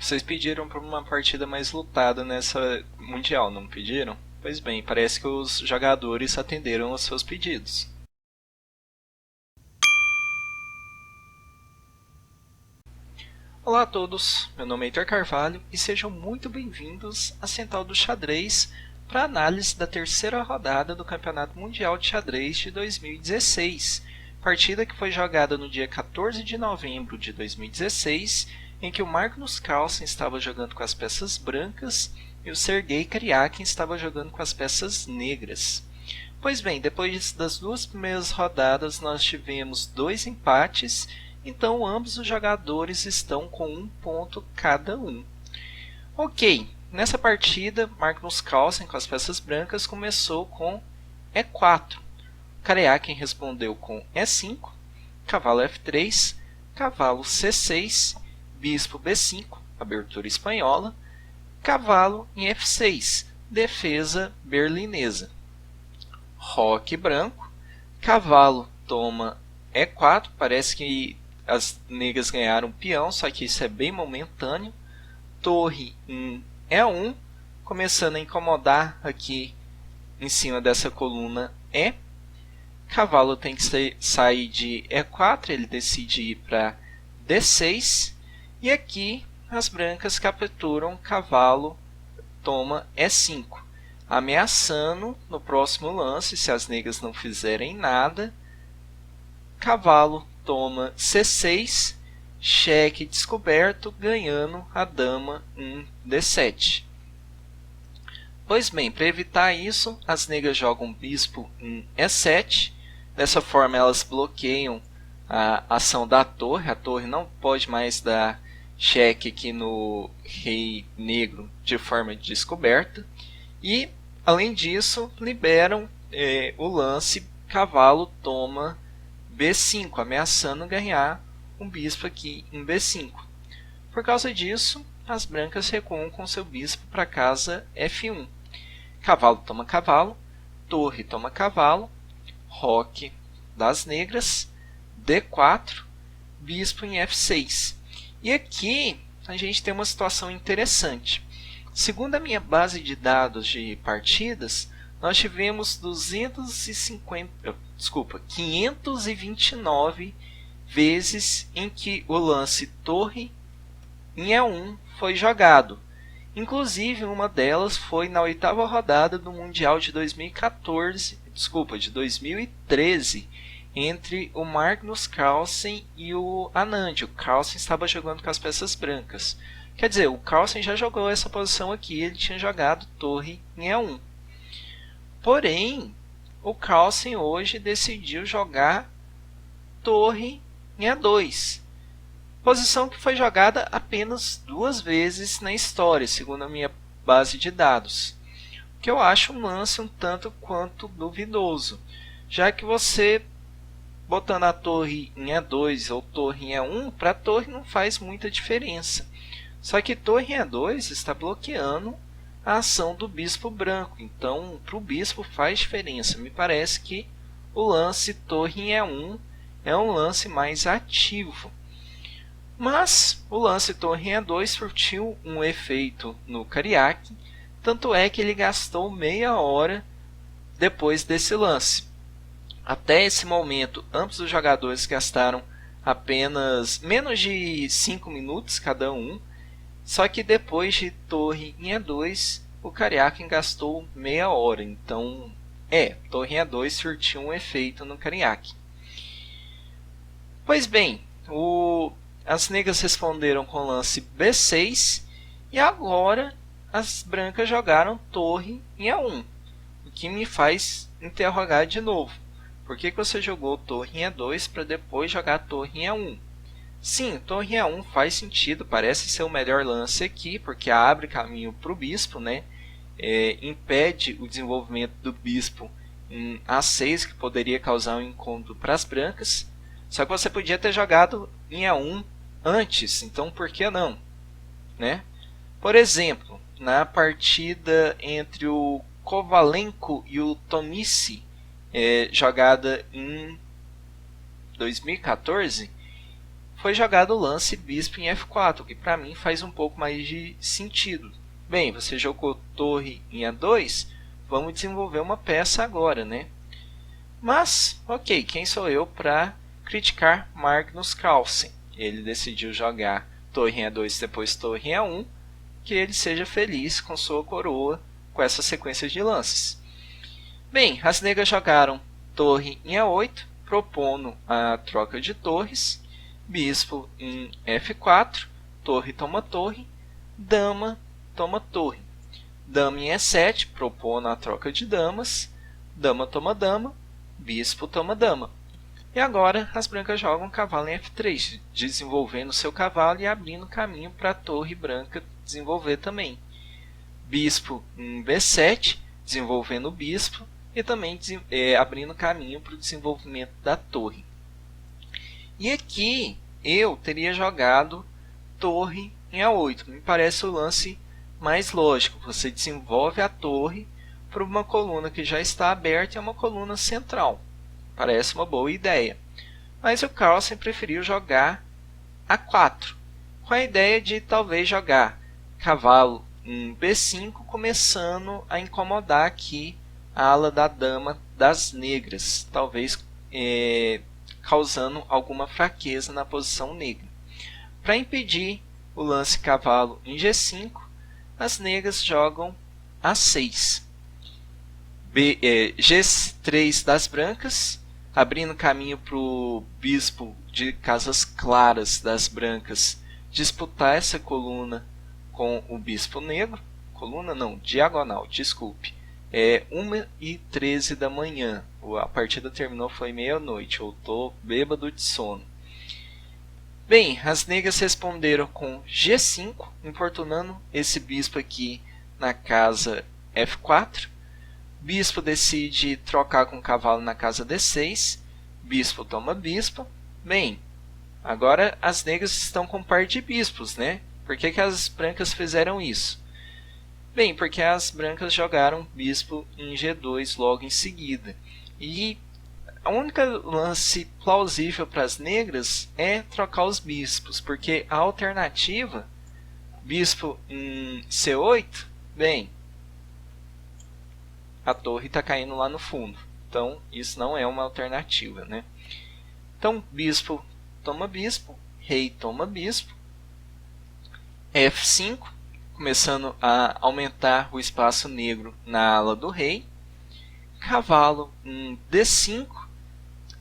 Vocês pediram para uma partida mais lutada nessa Mundial, não pediram? Pois bem, parece que os jogadores atenderam aos seus pedidos. Olá a todos, meu nome é Heitor Carvalho e sejam muito bem-vindos à Central do Xadrez para a análise da terceira rodada do Campeonato Mundial de Xadrez de 2016, partida que foi jogada no dia 14 de novembro de 2016, em que o Magnus Carlsen estava jogando com as peças brancas e o Sergei Karyakin estava jogando com as peças negras. Pois bem, depois das duas primeiras rodadas nós tivemos 2 empates, então ambos os jogadores estão com 1 ponto cada um. Ok, nessa partida Magnus Carlsen com as peças brancas começou com E4. Karyakin respondeu com E5, cavalo F3, cavalo C6, bispo B5, abertura espanhola, cavalo em F6, defesa berlinesa. Roque branco, cavalo toma E4, parece que as negras ganharam peão, só que isso é bem momentâneo. Torre em E1, começando a incomodar aqui em cima dessa coluna E. Cavalo tem que sair de E4, ele decide ir para D6. E aqui as brancas capturam cavalo toma E5, ameaçando no próximo lance, se as negras não fizerem nada, cavalo toma C6, cheque descoberto, ganhando a dama em D7. Pois bem, para evitar isso, as negras jogam bispo em E7. Dessa forma elas bloqueiam a ação da torre. A torre não pode mais dar cheque aqui no rei negro de forma descoberta. E, além disso, liberam o lance cavalo toma B5, ameaçando ganhar um bispo aqui em B5. Por causa disso, as brancas recuam com seu bispo para casa F1. Cavalo toma cavalo, torre toma cavalo, roque das negras, D4, bispo em F6. E aqui a gente tem uma situação interessante. Segundo a minha base de dados de partidas, nós tivemos 529 vezes em que o lance torre em E1 foi jogado. Inclusive, uma delas foi na 8ª rodada do Mundial de 2013, entre o Magnus Carlsen e o Anand. O Carlsen estava jogando com as peças brancas. Quer dizer, o Carlsen já jogou essa posição aqui, ele tinha jogado torre em E1. Porém, o Carlsen hoje decidiu jogar torre em E2. Posição que foi jogada apenas 2 vezes na história, segundo a minha base de dados. O que eu acho um lance um tanto quanto duvidoso, já que você botando a torre em E2 ou torre em E1, para a torre não faz muita diferença. Só que torre em E2 está bloqueando a ação do bispo branco, então para o bispo faz diferença. Me parece que o lance torre em E1 é um lance mais ativo. Mas o lance torre em E2 surtiu um efeito no Karyakin, tanto é que ele gastou meia hora depois desse lance. Até esse momento, ambos os jogadores gastaram apenas menos de 5 minutos cada um, só que depois de torre em E2, o Karyakin gastou meia hora. Então, torre em E2 surtiu um efeito no Karyakin. Pois bem, as negras responderam com o lance B6 e agora as brancas jogaram torre em E1, o que me faz interrogar de novo. Por que você jogou torre em E2 para depois jogar torre em E1? Sim, torre em E1 faz sentido, parece ser o melhor lance aqui, porque abre caminho para o bispo, né? Impede o desenvolvimento do bispo em A6, que poderia causar um incômodo para as brancas. Só que você podia ter jogado em E1 antes, então por que não? Né? Por exemplo, na partida entre o Kovalenko e o Tomici, jogada em 2014, foi jogado o lance bispo em F4, que para mim faz um pouco mais de sentido. Bem, você jogou torre em A2, vamos desenvolver uma peça agora, né? Mas, ok, quem sou eu para criticar Magnus Carlsen? Ele decidiu jogar torre em A2 depois torre em A1, que ele seja feliz com sua coroa com essa sequência de lances. Bem, as negras jogaram torre em A8, propondo a troca de torres, bispo em F4, torre toma torre, dama toma torre, dama em E7, propondo a troca de damas, dama toma dama, bispo toma dama. E agora as brancas jogam cavalo em F3, desenvolvendo seu cavalo e abrindo caminho para a torre branca desenvolver também. Bispo em B7, desenvolvendo o bispo e também abrindo caminho para o desenvolvimento da torre. E aqui eu teria jogado torre em A8. Me parece o lance mais lógico. Você desenvolve a torre para uma coluna que já está aberta e é uma coluna central. Parece uma boa ideia. Mas o Carlsen preferiu jogar A4, com a ideia de talvez jogar cavalo em B5, começando a incomodar aqui a ala da dama das negras, talvez causando alguma fraqueza na posição negra. Para impedir o lance cavalo em G5, as negras jogam A6. G3 das brancas, abrindo caminho para o bispo de casas claras das brancas disputar essa coluna com o bispo negro. Coluna não, diagonal, desculpe. 1h13 da manhã. A partida terminou, foi meia-noite. Eu estou bêbado de sono. Bem, as negras responderam com G5, importunando esse bispo aqui na casa F4. Bispo decide trocar com o cavalo na casa D6. Bispo toma bispo. Bem, agora as negras estão com par de bispos, né? Por que as brancas fizeram isso? Bem, porque as brancas jogaram bispo em G2 logo em seguida. E a única lance plausível para as negras é trocar os bispos, porque a alternativa, bispo em C8, bem, a torre está caindo lá no fundo. Então, isso não é uma alternativa, né? Então, bispo toma bispo, rei toma bispo, F5, começando a aumentar o espaço negro na ala do rei, cavalo em D5,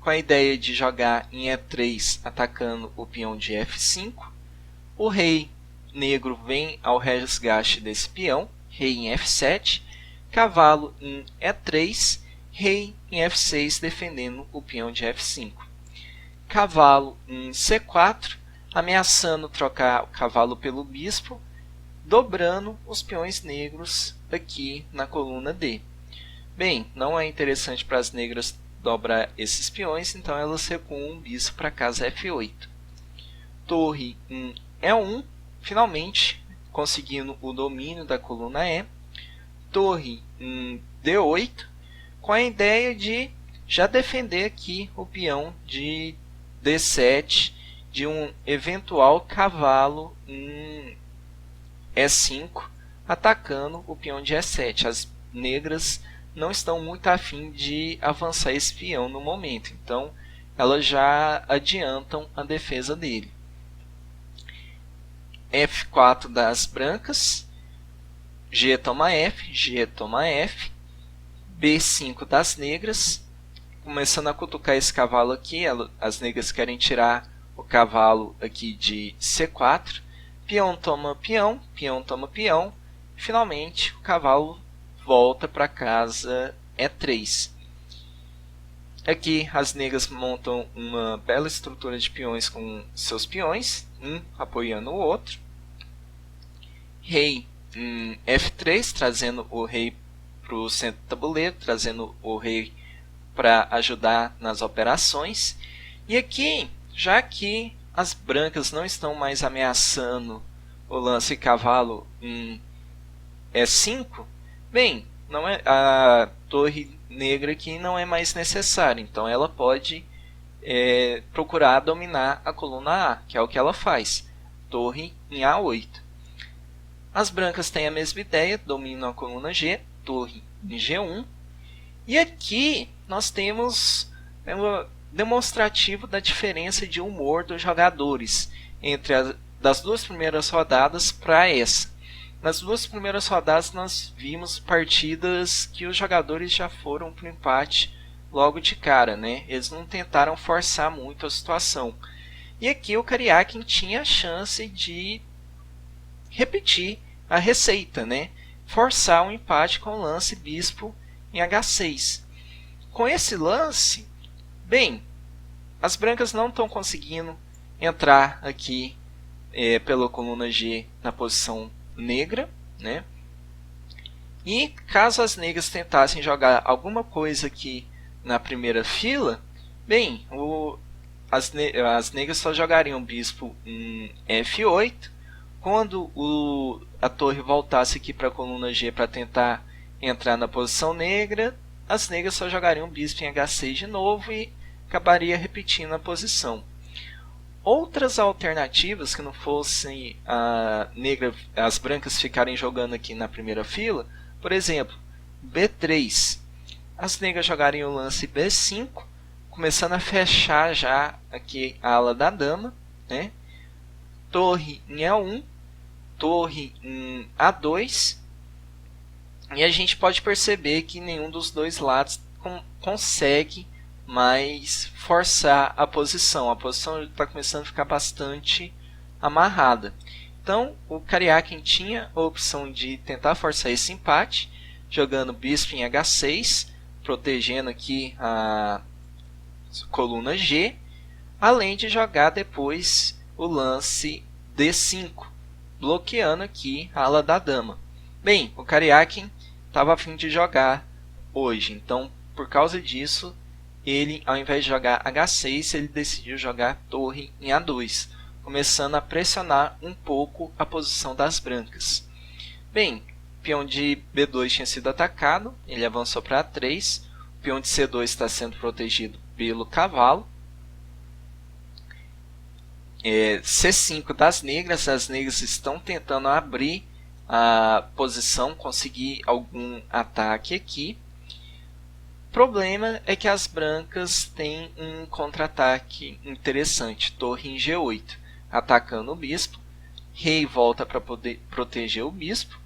com a ideia de jogar em E3, atacando o peão de F5, o rei negro vem ao resgate desse peão, rei em F7, cavalo em E3, rei em F6, defendendo o peão de F5. Cavalo em C4, ameaçando trocar o cavalo pelo bispo, dobrando os peões negros aqui na coluna D. Bem, não é interessante para as negras dobrar esses peões, então elas recuam o bispo para a casa F8. Torre em E1, finalmente conseguindo o domínio da coluna E. Torre em D8, com a ideia de já defender aqui o peão de D7 de um eventual cavalo em E5, atacando o peão de E7. As negras não estão muito afim de avançar esse peão no momento, então elas já adiantam a defesa dele. F4 das brancas, G toma F, G toma F, B5 das negras, começando a cutucar esse cavalo aqui. As negras querem tirar o cavalo aqui de C4, peão toma peão, peão toma peão, finalmente o cavalo volta para casa E3. Aqui as negras montam uma bela estrutura de peões com seus peões, um apoiando o outro. Rei em F3, trazendo o rei para o centro do tabuleiro, trazendo o rei para ajudar nas operações. E aqui, já que as brancas não estão mais ameaçando o lance cavalo em E5, bem, a torre negra aqui não é mais necessária, então ela pode procurar dominar a coluna A, que é o que ela faz. Torre em A8. As brancas têm a mesma ideia, dominam a coluna G, torre em G1. E aqui nós temos um demonstrativo da diferença de humor dos jogadores entre das duas primeiras rodadas para essa. Nas duas primeiras rodadas nós vimos partidas que os jogadores já foram para o empate logo de cara, né? Eles não tentaram forçar muito a situação. E aqui o Karyakin tinha a chance de repetir a receita, né? Forçar um empate com o lance bispo em H6. Com esse lance, bem, as brancas não estão conseguindo entrar aqui pela coluna G na posição negra, né? E caso as negras tentassem jogar alguma coisa aqui na primeira fila, bem, as negras só jogariam bispo em F8. Quando a torre voltasse aqui para a coluna G para tentar entrar na posição negra, as negras só jogariam bispo em H6 de novo e acabaria repetindo a posição. Outras alternativas que não fossem as brancas ficarem jogando aqui na primeira fila, por exemplo, B3. As negras jogariam o lance B5, começando a fechar já aqui a ala da dama, né? Torre em A1, torre em A2, e a gente pode perceber que nenhum dos dois lados consegue mais forçar a posição. A posição está começando a ficar bastante amarrada. Então o Karyakin tinha a opção de tentar forçar esse empate, jogando bispo em H6, protegendo aqui a coluna G, além de jogar depois o lance D5, bloqueando aqui a ala da dama. Bem, o Karyakin estava a fim de jogar hoje, então por causa disso, ele, ao invés de jogar H6, ele decidiu jogar torre em A2, começando a pressionar um pouco a posição das brancas. Bem, o peão de B2 tinha sido atacado, ele avançou para A3, o peão de C2 está sendo protegido pelo cavalo. C5 das negras, as negras estão tentando abrir a posição, conseguir algum ataque aqui. O problema é que as brancas têm um contra-ataque interessante, torre em G8, atacando o bispo. Rei volta para poder proteger o bispo.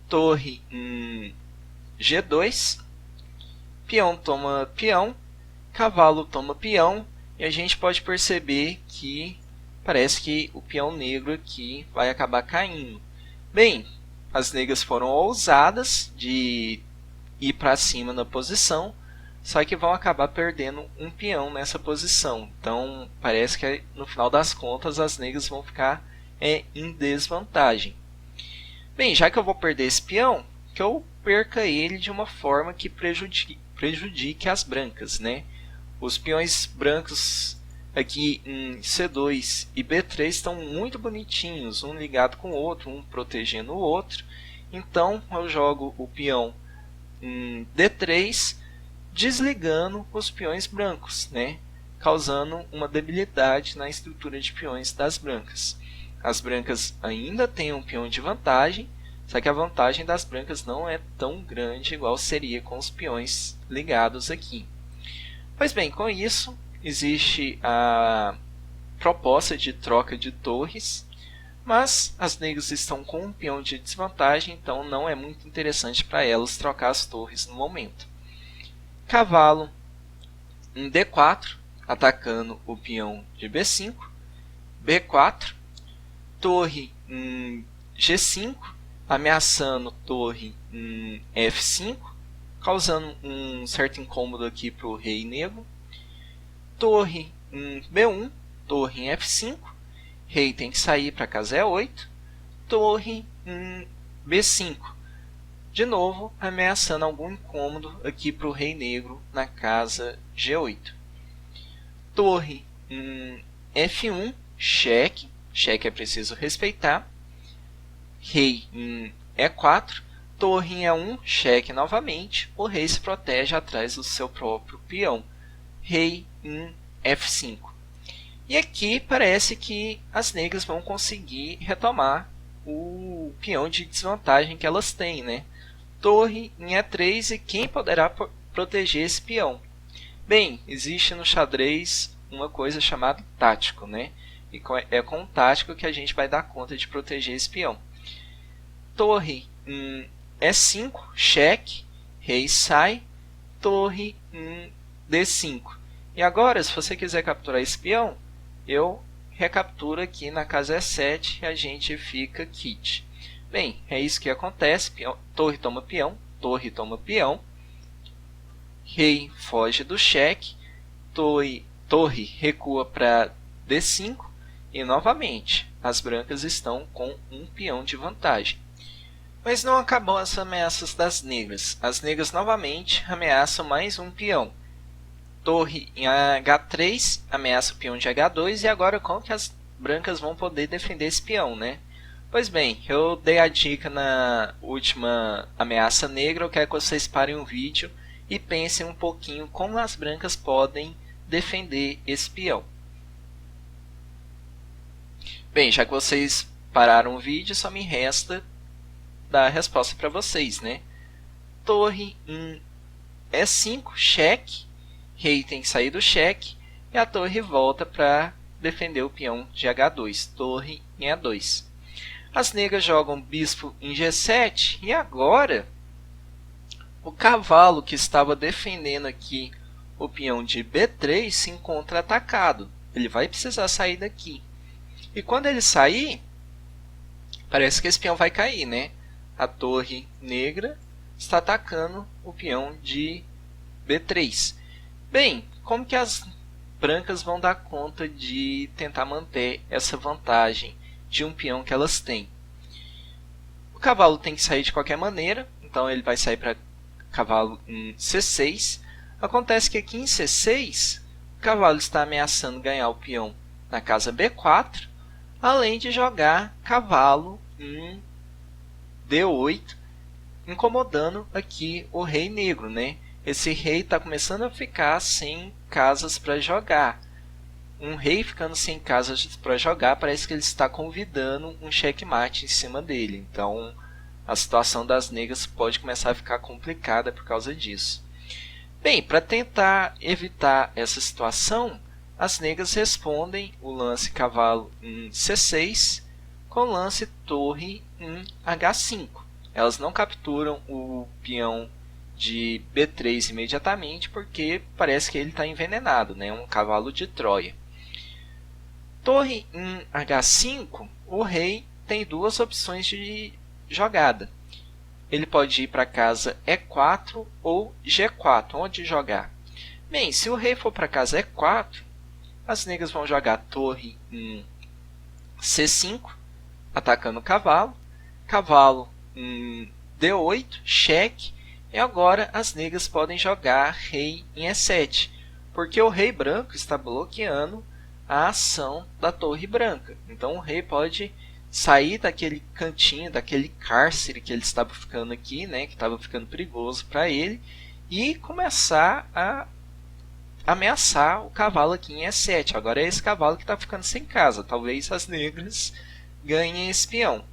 Torre em G2, peão toma peão, cavalo toma peão, e a gente pode perceber que parece que o peão negro aqui vai acabar caindo. Bem, as negras foram ousadas de ir para cima na posição, só que vão acabar perdendo um peão nessa posição. Então parece que no final das contas as negras vão ficar em desvantagem. Bem, já que eu vou perder esse peão, que eu perca ele de uma forma que prejudique as brancas, né? Os peões brancos aqui em C2 e B3 estão muito bonitinhos, um ligado com o outro, um protegendo o outro. Então eu jogo o peão em D3, desligando os peões brancos, né? Causando uma debilidade na estrutura de peões das brancas. As brancas ainda têm um peão de vantagem, só que a vantagem das brancas não é tão grande igual seria com os peões ligados aqui. Pois bem, com isso existe a proposta de troca de torres, mas as negras estão com um peão de desvantagem, então não é muito interessante para elas trocar as torres no momento. Cavalo em D4, atacando o peão de B5, B4, torre em G5, ameaçando torre em F5, causando um certo incômodo aqui para o rei negro. Torre em B1, torre em F5, rei tem que sair para casa E8, torre em B5, de novo ameaçando algum incômodo aqui para o rei negro na casa G8. Torre em F1, cheque, cheque é preciso respeitar. Rei em E4, torre em E1, cheque novamente, o rei se protege atrás do seu próprio peão. Rei em F5. E aqui parece que as negras vão conseguir retomar o peão de desvantagem que elas têm, né? Torre em E3 e quem poderá proteger esse peão? Bem, existe no xadrez uma coisa chamada tático, né? E é com o tático que a gente vai dar conta de proteger esse peão. Torre em E5, cheque, rei sai, torre em D5. E agora, se você quiser capturar esse peão, eu recapturo aqui na casa E7 e a gente fica kit. Bem, é isso que acontece. Torre toma peão, torre toma peão. Rei foge do cheque. Torre recua para D5. E novamente, as brancas estão com um peão de vantagem. Mas não acabam as ameaças das negras. As negras novamente ameaçam mais um peão. Torre em H3 ameaça o peão de H2. E agora como que as brancas vão poder defender esse peão, né? Pois bem, eu dei a dica na última ameaça negra. Eu quero que vocês parem o vídeo e pensem um pouquinho como as brancas podem defender esse peão. Bem, já que vocês pararam o vídeo, só me resta dar a resposta para vocês, né? Torre em E5, cheque. Rei tem que sair do cheque. E a torre volta para defender o peão de H2. Torre em E2. As negras jogam bispo em G7. E agora, o cavalo que estava defendendo aqui o peão de B3 se encontra atacado. Ele vai precisar sair daqui. E quando ele sair, parece que esse peão vai cair, né? A torre negra está atacando o peão de B3. Bem, como que as brancas vão dar conta de tentar manter essa vantagem de um peão que elas têm? O cavalo tem que sair de qualquer maneira, então ele vai sair para cavalo em C6. Acontece que aqui em C6, o cavalo está ameaçando ganhar o peão na casa B4, além de jogar cavalo em D8, incomodando aqui o rei negro, né? Esse rei está começando a ficar sem casas para jogar. Um rei ficando sem casas para jogar, parece que ele está convidando um checkmate em cima dele. Então, a situação das negras pode começar a ficar complicada por causa disso. Bem, para tentar evitar essa situação, as negras respondem o lance cavalo em C6 com lance torre em H5. Elas não capturam o peão de B3 imediatamente porque parece que ele está envenenado, né? Um cavalo de Troia. Torre em H5, o rei tem duas opções de jogada. Ele pode ir para casa E4 ou G4, onde jogar. Bem, se o rei for para casa E4, as negras vão jogar torre em C5, atacando o cavalo. Cavalo em D8, cheque. E agora as negras podem jogar rei em E7, porque o rei branco está bloqueando a ação da torre branca. Então o rei pode sair daquele cantinho, daquele cárcere que ele estava ficando aqui, né, que estava ficando perigoso para ele, e começar a ameaçar o cavalo aqui em E7. Agora é esse cavalo que está ficando sem casa. Talvez as negras ganhem esse peão.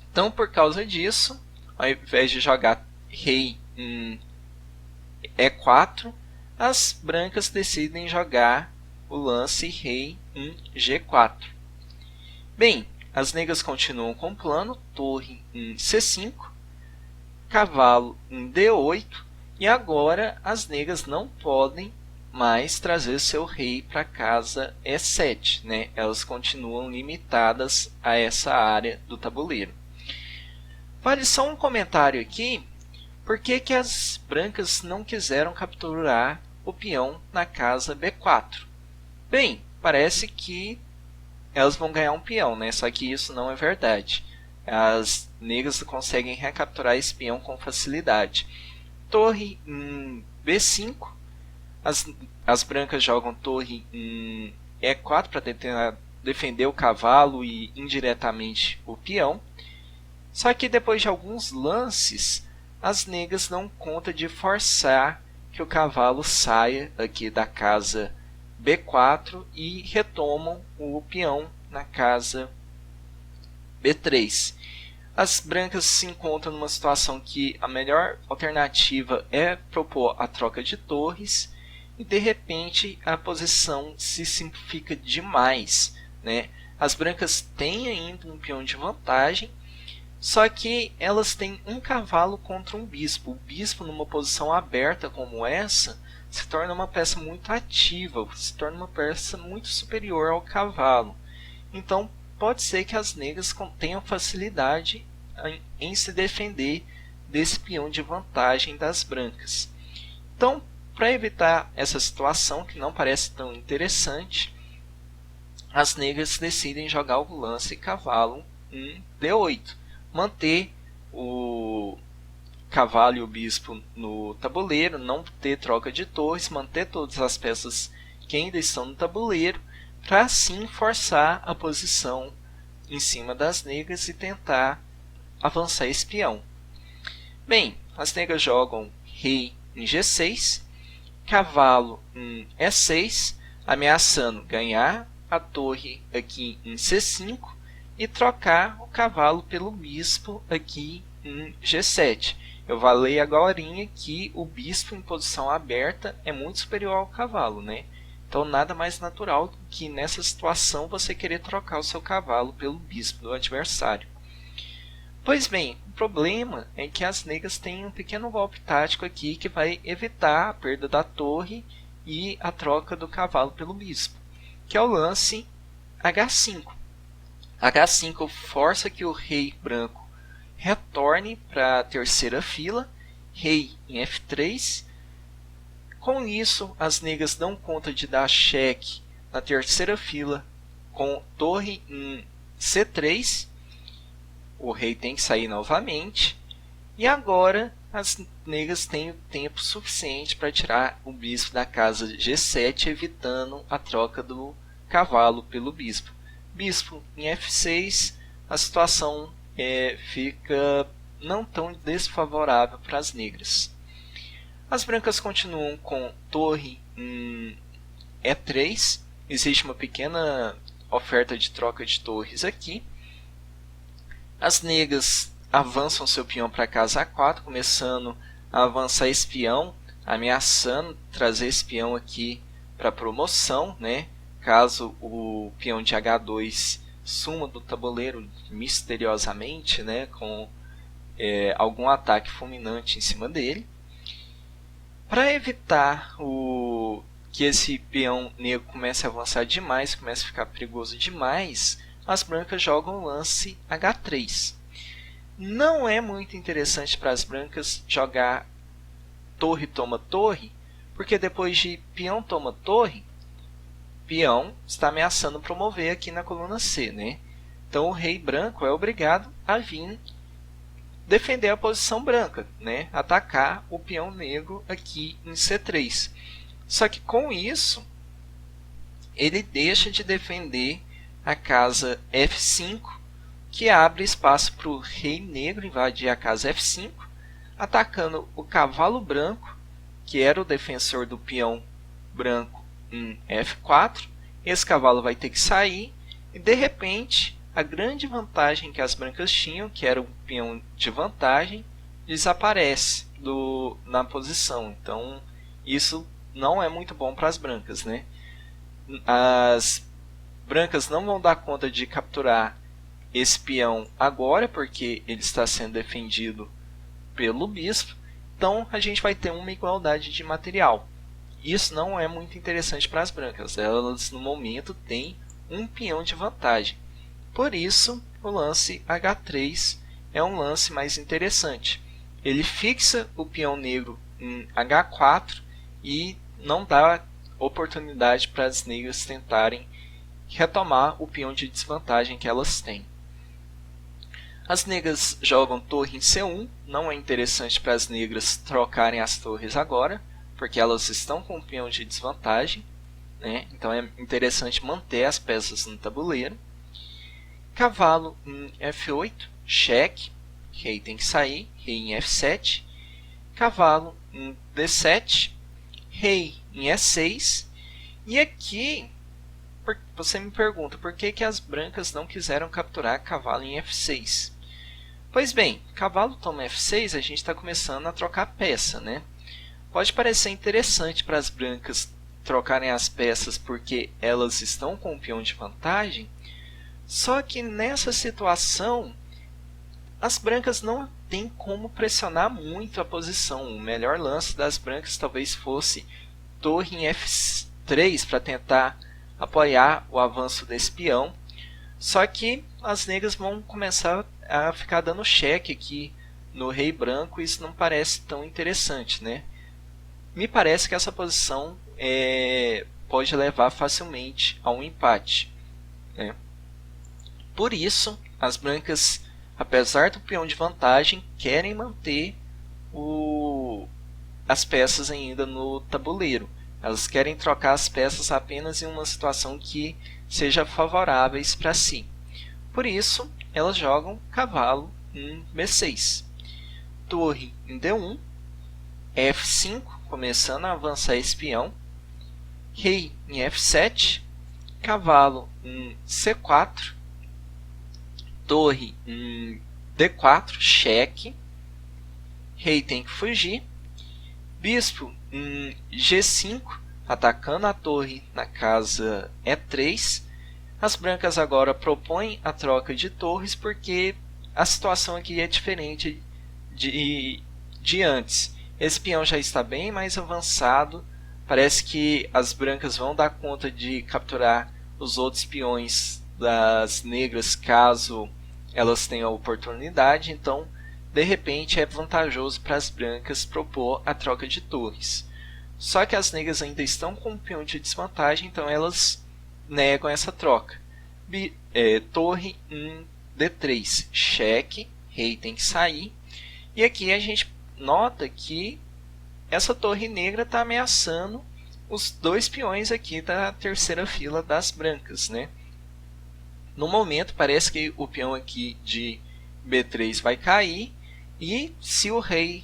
Então, por causa disso, ao invés de jogar rei em E4, as brancas decidem jogar o lance rei em G4. Bem, as negras continuam com o plano, torre em C5, cavalo em D8, e agora as negras não podem mais trazer seu rei para casa E7, né? Elas continuam limitadas a essa área do tabuleiro. Vale só um comentário aqui. Por que as brancas não quiseram capturar o peão na casa B4? Bem, parece que elas vão ganhar um peão, né? Só que isso não é verdade. As negras conseguem recapturar esse peão com facilidade. Torre em B5. As brancas jogam torre em E4 para tentar defender o cavalo e indiretamente o peão. Só que depois de alguns lances, as negras dão conta de forçar que o cavalo saia aqui da casa B4 e retomam o peão na casa B3. As brancas se encontram numa situação que a melhor alternativa é propor a troca de torres e de repente a posição se simplifica demais, né? As brancas têm ainda um peão de vantagem, só que elas têm um cavalo contra um bispo. O bispo numa posição aberta como essa se torna uma peça muito ativa, se torna uma peça muito superior ao cavalo. Então pode ser que as negras tenham facilidade em se defender desse peão de vantagem das brancas. Então, para evitar essa situação que não parece tão interessante, as negras decidem jogar o lance cavalo D8, manter o cavalo e o bispo no tabuleiro, não ter troca de torres, manter todas as peças que ainda estão no tabuleiro, para assim forçar a posição em cima das negras e tentar avançar esse peão. Bem, as negras jogam rei em G6, cavalo em E6, ameaçando ganhar a torre aqui em C5 e trocar o cavalo pelo bispo aqui em G7. Eu falei agora que o bispo em posição aberta é muito superior ao cavalo, né? Então nada mais natural do que nessa situação você querer trocar o seu cavalo pelo bispo do adversário. Pois bem, o problema é que as negras têm um pequeno golpe tático aqui que vai evitar a perda da torre e a troca do cavalo pelo bispo, que é o lance H5. H5 força que o rei branco retorne para a terceira fila, rei em F3. Com isso, as negras dão conta de dar cheque na terceira fila com torre em C3. O rei tem que sair novamente. E agora as negras têm o tempo suficiente para tirar o bispo da casa G7, evitando a troca do cavalo pelo bispo. Bispo em F6, a situação fica não tão desfavorável para as negras. As brancas continuam com torre em E3. Existe uma pequena oferta de troca de torres aqui. As negras avançam seu peão para a casa A4, começando a avançar esse peão, ameaçando trazer esse peão aqui para promoção, né? Caso o peão de H2 suma do tabuleiro misteriosamente, né? Com algum ataque fulminante em cima dele. Para evitar que esse peão negro comece a avançar demais, comece a ficar perigoso demais, as brancas jogam o lance H3. Não é muito interessante para as brancas jogar torre toma torre, porque depois de peão toma torre, peão está ameaçando promover aqui na coluna C, né? Então o rei branco é obrigado a vir defender a posição branca, né? Atacar o peão negro aqui em C3. Só que com isso, ele deixa de defender a casa F5, que abre espaço para o rei negro invadir a casa F5, atacando o cavalo branco, que era o defensor do peão branco em F4. Esse cavalo vai ter que sair e de repente a grande vantagem que as brancas tinham, que era o peão de vantagem, desaparece na posição. Então isso não é muito bom para as brancas, né? As brancas não vão dar conta de capturar esse peão agora, porque ele está sendo defendido pelo bispo. Então a gente vai ter uma igualdade de material. Isso não é muito interessante para as brancas. Elas no momento têm um peão de vantagem. Por isso o lance H3 é um lance mais interessante. Ele fixa o peão negro em H4 e não dá oportunidade para as negras tentarem retomar o peão de desvantagem que elas têm. As negras jogam torre em C1. Não é interessante para as negras trocarem as torres agora, porque elas estão com o peão de desvantagem, né? Então é interessante manter as peças no tabuleiro. Cavalo em F8, cheque, rei tem que sair, rei em F7. Cavalo em D7, rei em E6. E aqui você me pergunta por que as brancas não quiseram capturar cavalo em F6. Pois bem, cavalo toma F6, a gente está começando a trocar peça, né? Pode parecer interessante para as brancas trocarem as peças porque elas estão com o peão de vantagem, só que nessa situação as brancas não têm como pressionar muito a posição. O melhor lance das brancas talvez fosse torre em F3 para tentar apoiar o avanço desse peão. Só que as negras vão começar a ficar dando cheque aqui no rei branco e isso não parece tão interessante, né? Me parece que essa posição pode levar facilmente a um empate, né? Por isso, as brancas, apesar do peão de vantagem, querem manter as peças ainda no tabuleiro. Elas querem trocar as peças apenas em uma situação que seja favoráveis para si. Por isso, elas jogam cavalo em B6, torre em D1, F5, começando a avançar esse peão, rei em F7, cavalo em C4, torre em D4, cheque, rei tem que fugir, bispo em G5, atacando a torre na casa E3. As brancas agora propõem a troca de torres porque a situação aqui é diferente de antes. Esse peão já está bem mais avançado, parece que as brancas vão dar conta de capturar os outros peões das negras caso elas tenham a oportunidade, então de repente é vantajoso para as brancas propor a troca de torres. Só que as negras ainda estão com um peão de desvantagem, então elas negam essa troca. Torre em D3, cheque, rei tem que sair. E aqui a gente nota que essa torre negra está ameaçando os dois peões aqui da terceira fila das brancas, né? No momento parece que o peão aqui de B3 vai cair, e se o rei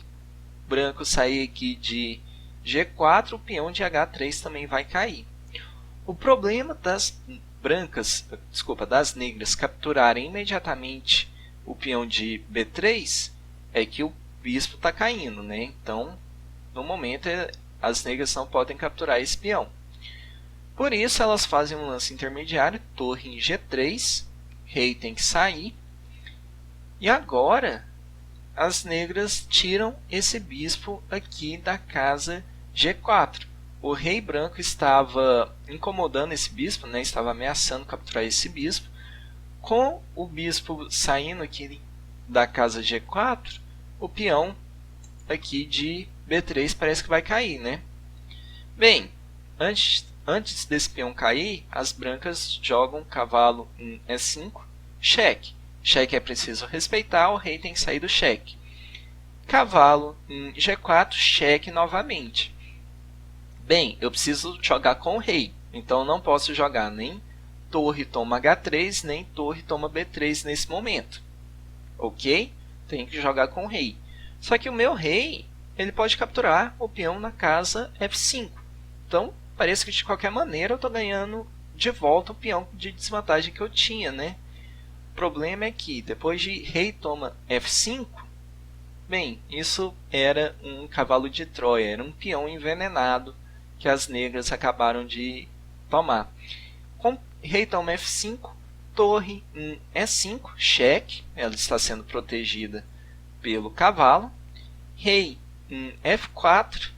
branco sair aqui de G4, o peão de H3 também vai cair. O problema das das negras capturarem imediatamente o peão de B3 é que o bispo está caindo, né? Então, no momento, as negras não podem capturar esse peão. Por isso, elas fazem um lance intermediário, torre em G3, rei tem que sair. E agora, as negras tiram esse bispo aqui da casa G4. O rei branco estava incomodando esse bispo, né? Estava ameaçando capturar esse bispo. Com o bispo saindo aqui da casa G4, o peão aqui de B3 parece que vai cair, né? Bem, antes desse peão cair, as brancas jogam cavalo em E5, cheque. Cheque é preciso respeitar, o rei tem que sair do cheque. Cavalo em G4, cheque novamente. Bem, eu preciso jogar com o rei, então não posso jogar nem torre toma H3, nem torre toma B3 nesse momento. Ok? Tenho que jogar com o rei. Só que o meu rei, ele pode capturar o peão na casa F5. Então, parece que de qualquer maneira eu estou ganhando de volta o peão de desvantagem que eu tinha, né? O problema é que depois de rei toma F5, bem, isso era um cavalo de Troia, era um peão envenenado que as negras acabaram de tomar. Com rei toma F5, torre em E5, cheque, ela está sendo protegida pelo cavalo, rei em F4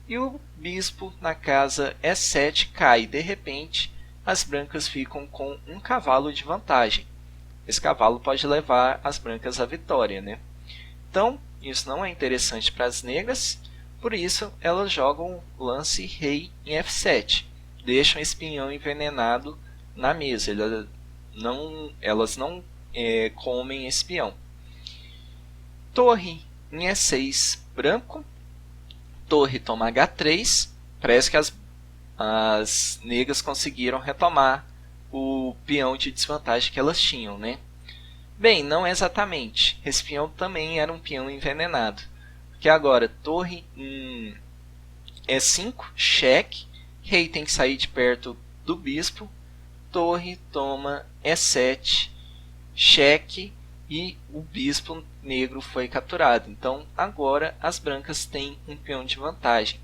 e o bispo na casa E7 cai. De repente, as brancas ficam com um cavalo de vantagem. Esse cavalo pode levar as brancas à vitória, né? Então, isso não é interessante para as negras, por isso elas jogam lance rei em F7. Deixam esse peão envenenado na mesa. Elas não comem esse peão. Torre em E6 branco. Torre toma H3. Parece que as negras conseguiram retomar o peão de desvantagem que elas tinham, né? Bem, não exatamente. Esse peão também era um peão envenenado. Porque agora, torre em E5, cheque, rei tem que sair de perto do bispo, torre toma E7, cheque, e o bispo negro foi capturado. Então agora as brancas têm um peão de vantagem.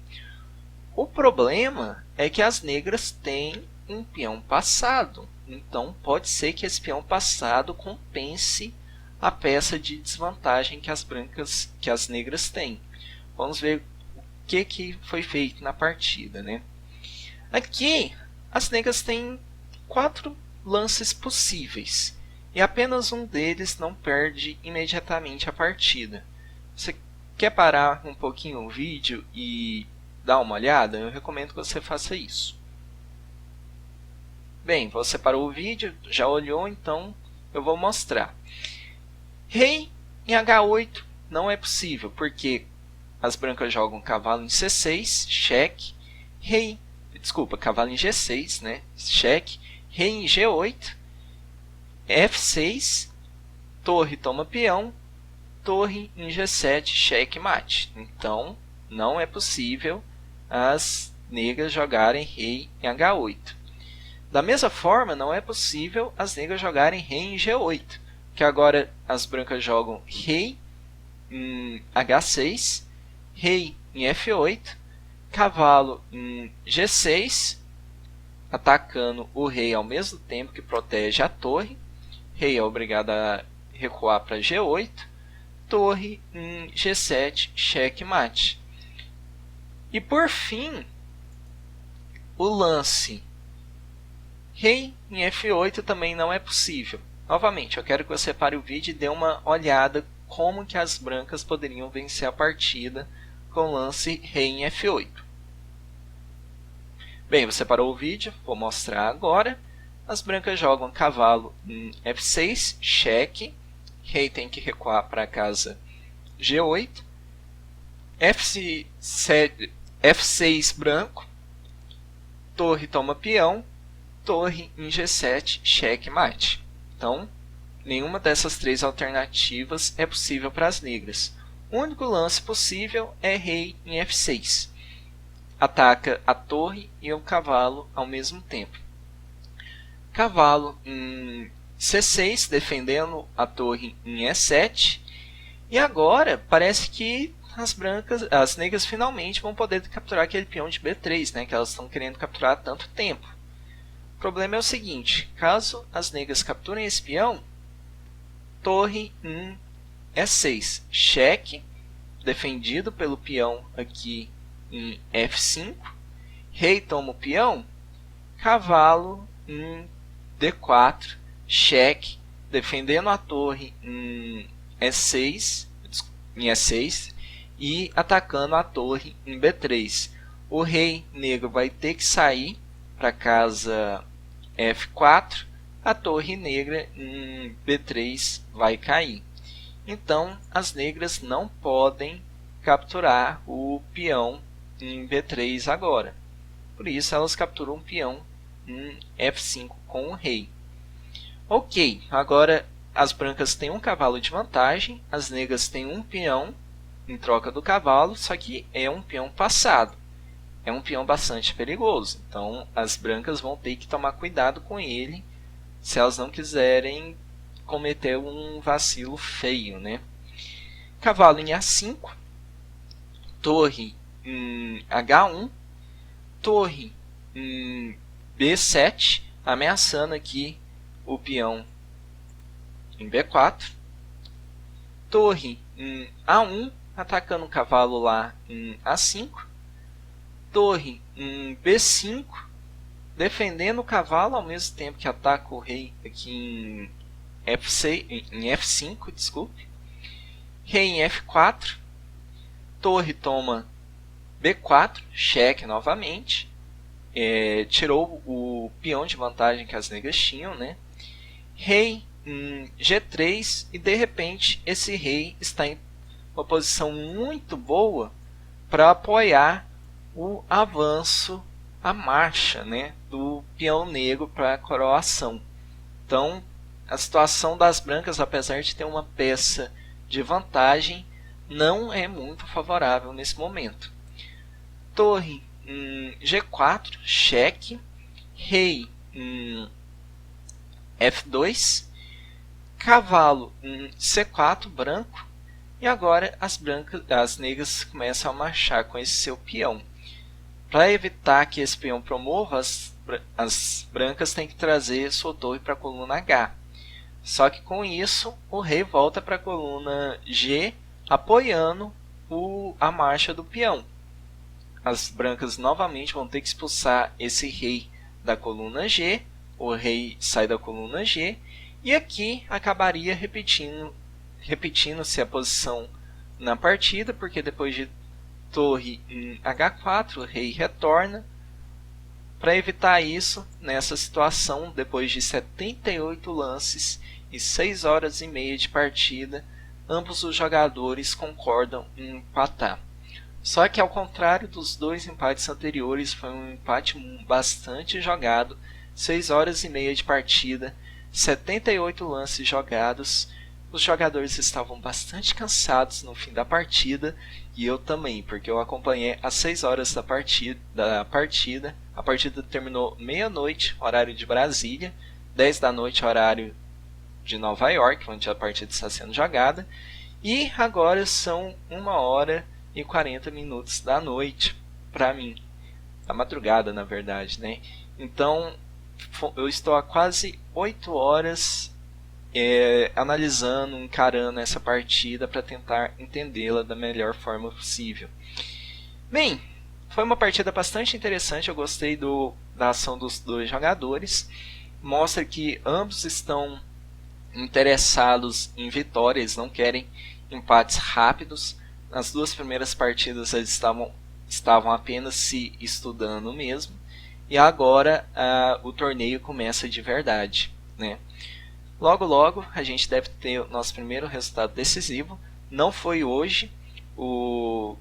O problema é que as negras têm um peão passado. Então pode ser que esse peão passado compense a peça de desvantagem que as negras têm. Vamos ver o que foi feito na partida, né? Aqui as negras têm 4 lances possíveis e apenas um deles não perde imediatamente a partida. Você quer parar um pouquinho o vídeo e dar uma olhada? Eu recomendo que você faça isso. Bem, você parou o vídeo, já olhou, então eu vou mostrar. Rei em H8 não é possível, porque as brancas jogam cavalo em C6, cheque, cavalo em G6, né? Cheque, rei em G8, F6, torre toma peão, torre em G7, cheque mate. Então não é possível as negras jogarem rei em H8. Da mesma forma, não é possível as negras jogarem rei em G8, que agora as brancas jogam rei em H6, rei em F8, cavalo em G6, atacando o rei ao mesmo tempo que protege a torre. Rei é obrigado a recuar para G8, torre em G7, cheque mate. E por fim, o lance rei em F8 também não é possível. Novamente, eu quero que você pare o vídeo e dê uma olhada como que as brancas poderiam vencer a partida com o lance rei em F8. Bem, você parou o vídeo, vou mostrar agora. As brancas jogam cavalo em F6, cheque, rei tem que recuar para a casa G8, F6 branco, torre toma peão, torre em G7, cheque mate. Então, nenhuma dessas 3 alternativas é possível para as negras. O único lance possível é rei em F6. Ataca a torre e o cavalo ao mesmo tempo. Cavalo em C6, defendendo a torre em E7. E agora parece que as negras finalmente vão poder capturar aquele peão de B3, né, que elas estão querendo capturar há tanto tempo. O problema é o seguinte: caso as negras capturem esse peão, torre em E6, cheque, defendido pelo peão aqui em F5, rei toma o peão, cavalo em D4, cheque, defendendo a torre em E6 e atacando a torre em B3. O rei negro vai ter que sair para casa F4, a torre negra em B3 vai cair. Então as negras não podem capturar o peão em B3 agora. Por isso elas capturam o peão em F5 com o rei. Ok, agora as brancas têm um cavalo de vantagem, as negras têm um peão em troca do cavalo, só que é um peão passado. É um peão bastante perigoso, então as brancas vão ter que tomar cuidado com ele se elas não quiserem cometer um vacilo feio, né? Cavalo em A5, torre em H1, torre em B7, ameaçando aqui o peão em B4, torre em A1, atacando o cavalo lá em A5, torre em B5, defendendo o cavalo ao mesmo tempo que ataca o rei aqui em F5, desculpe. Rei em F4, torre toma B4, cheque novamente, tirou o peão de vantagem que as negras tinham, né? Rei em G3 e de repente esse rei está em uma posição muito boa para apoiar o avanço, a marcha, né, do peão negro para a coroação. Então a situação das brancas, apesar de ter uma peça de vantagem, não é muito favorável nesse momento. Torre G4, cheque, rei F2, cavalo C4, branco, e agora as negras começam a marchar com esse seu peão. Para evitar que esse peão promova, as brancas têm que trazer sua torre para a coluna H. Só que com isso, o rei volta para a coluna G, apoiando a marcha do peão. As brancas novamente vão ter que expulsar esse rei da coluna G, o rei sai da coluna G, e aqui acabaria repetindo-se a posição na partida, porque depois de torre em H4, o rei retorna. Para evitar isso, nessa situação, depois de 78 lances e 6 horas e meia de partida, ambos os jogadores concordam em empatar. Só que ao contrário dos dois empates anteriores, foi um empate bastante jogado, 6 horas e meia de partida, 78 lances jogados. Os jogadores estavam bastante cansados no fim da partida, e eu também, porque eu acompanhei às 6 horas da partida. A partida terminou meia-noite, horário de Brasília, 10 da noite, horário de Nova York, onde a partida está sendo jogada, e agora são 1 hora e 40 minutos da noite, para mim, da madrugada na verdade, né? Então eu estou há quase 8 horas analisando, encarando essa partida para tentar entendê-la da melhor forma possível. Bem, foi uma partida bastante interessante, eu gostei da ação dos dois jogadores, mostra que ambos estão interessados em vitórias, não querem empates rápidos. Nas duas primeiras partidas eles estavam apenas se estudando mesmo, e agora o torneio começa de verdade, né? Logo logo a gente deve ter o nosso primeiro resultado decisivo. Não foi hoje, o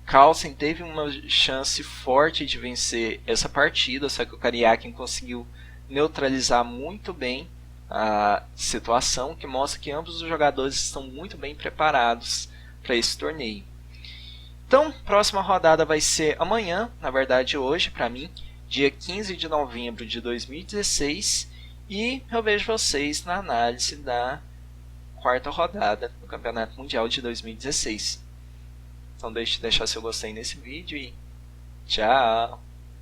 Carlsen teve uma chance forte de vencer essa partida, só que o Karyakin conseguiu neutralizar muito bem a situação, que mostra que ambos os jogadores estão muito bem preparados para esse torneio. Então, próxima rodada vai ser amanhã, na verdade hoje para mim, dia 15 de novembro de 2016, e eu vejo vocês na análise da quarta rodada do Campeonato Mundial de 2016. Então deixe de deixar seu gostei nesse vídeo e tchau!